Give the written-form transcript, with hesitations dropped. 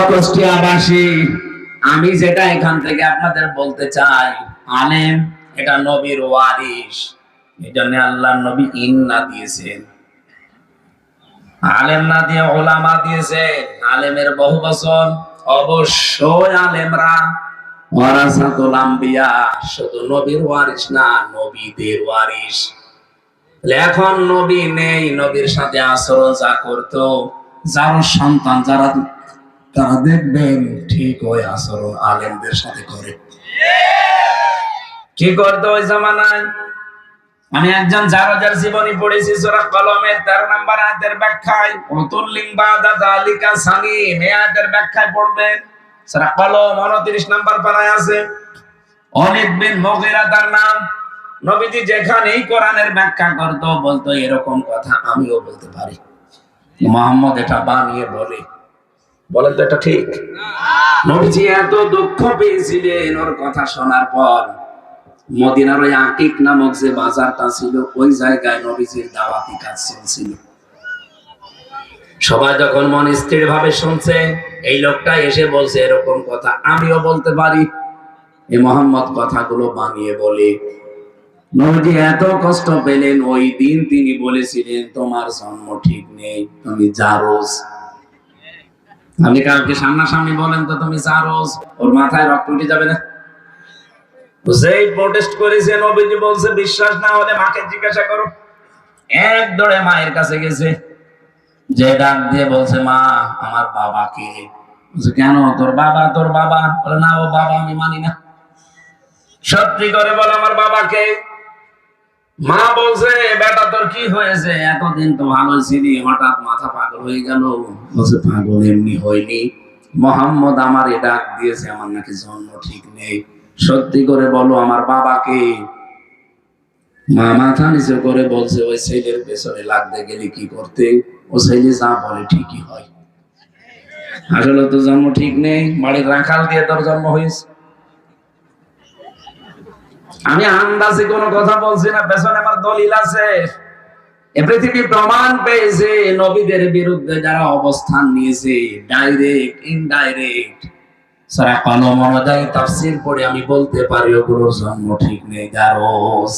কুষ্টিয়াবাসী, আমি যেটা এখান থেকে আপনাদের বলতে চাই, আলেম এটা নবীর ওয়ারিস। এই জন্য আল্লাহ নবী ইন্না দিয়েছেন, আলেম না দিয়ে ওলামা দিয়েছেন। আলেমের বহু বচন, অবশ্যই আলেমরা ওয়ারাসাতুল আম্বিয়া, শুধু নবীর ওয়ারিস না, নবীদের ওয়ারিস। এখন নবী নেই, নবীর সাথে আচরণ যা করতো যার সন্তান যারা, তারা দেখবেন ঠিক ওই আচরণ আলেমদের সাথে করে। কি করতো ওই জামানায়? আমি একজন জারজের জীবনী পড়েছি, সূরা কলমের 13 নম্বর আয়াতের ব্যাখ্যায়, উতুল্লিং বাদা যালিকা সানিম, এই আয়াতের ব্যাখ্যায় পড়বেন। সূরা কলম 29 নম্বর পারায় আছে। ওয়ালিদ বিন মুগীরা তার নাম। নবীজি যেখানেই কোরআনের ব্যাখ্যা করতো বলতো এরকম কথা আমিও বলতে পারি। মুহাম্মদ এটা বানিয়ে বলে, বলেন তো এটা ঠিক? নবীজি এত দুঃখ পেয়েছিলেন ওর কথা শোনার পর। মদিনার ওই আকিক নামক যে বাজারটা ছিল, ওই জায়গায় নবীজির দাওয়াতি কাজ চলছিল। সবাই যখন মন স্থির ভাবে শুনছে, এই লোকটা এসে বলছে এরকম কথা আমিও বলতে পারি, এই মুহাম্মদ কথাগুলো বানিয়ে বলে। নবীজি এত কষ্ট পেলেন, ওই দিন তিনি বলেছিলেন তোমার জন্ম ঠিক নেই, তুমি জারজ। আপনি কাউকে সামনাসামনি বলেন তো তুমি জারজ, ওর মাথায় রক্ত উঠে যাবে না? যেই প্রোটেস্ট করেছে, নবীজি বলছে বিশ্বাস না হলে মাকে জিজ্ঞাসা করো। এক দৌড়ে মায়ের কাছে গেছে, যে ডাক দিয়ে বলছে মা আমার বাবাকে। বলছে কেন? তোর বাবা? তোর বাবা? বলে না, ও বাবা আমি মানি না। সত্যি করে বল আমার বাবাকে। মা বলছে বেটা তোর কি হয়েছে? এতদিন তো ভালো ছিলি, হঠাৎ মাথা পাগল হয়ে গেল। বলছে পাগল এমনি হয়নি, মুহাম্মদ আমারে ডাক দিয়েছে, আমার নাকি জন্ম ঠিক নেই। সত্যি করে বলো আমার বাবাকে। মা মাথা নিচু করে বলছে ওই ছেলের পেছনে লাগতে গেলে কি করতে, ও ছেলে যা বলে ঠিকই হয়। আসলে তো জন্ম ঠিক নেই, বাড়ির রাখাল দিয়ে তোর জন্ম হয়েছে। আমি আন্দাজে কোনো কথা বলছি না, পেছনে আমার দলিল আছে। এ পৃথিবী প্রমাণ পেয়েছে নবীদের বিরুদ্ধে যারা অবস্থান নিয়েছে, ডাইরেক্ট ইনডাইরেক্ট, সূরা কলম অনুযায়ী তাফসীর পড়ে আমি বলতে পারি ওগুলোর জন্ম ঠিক নেই, জারজ।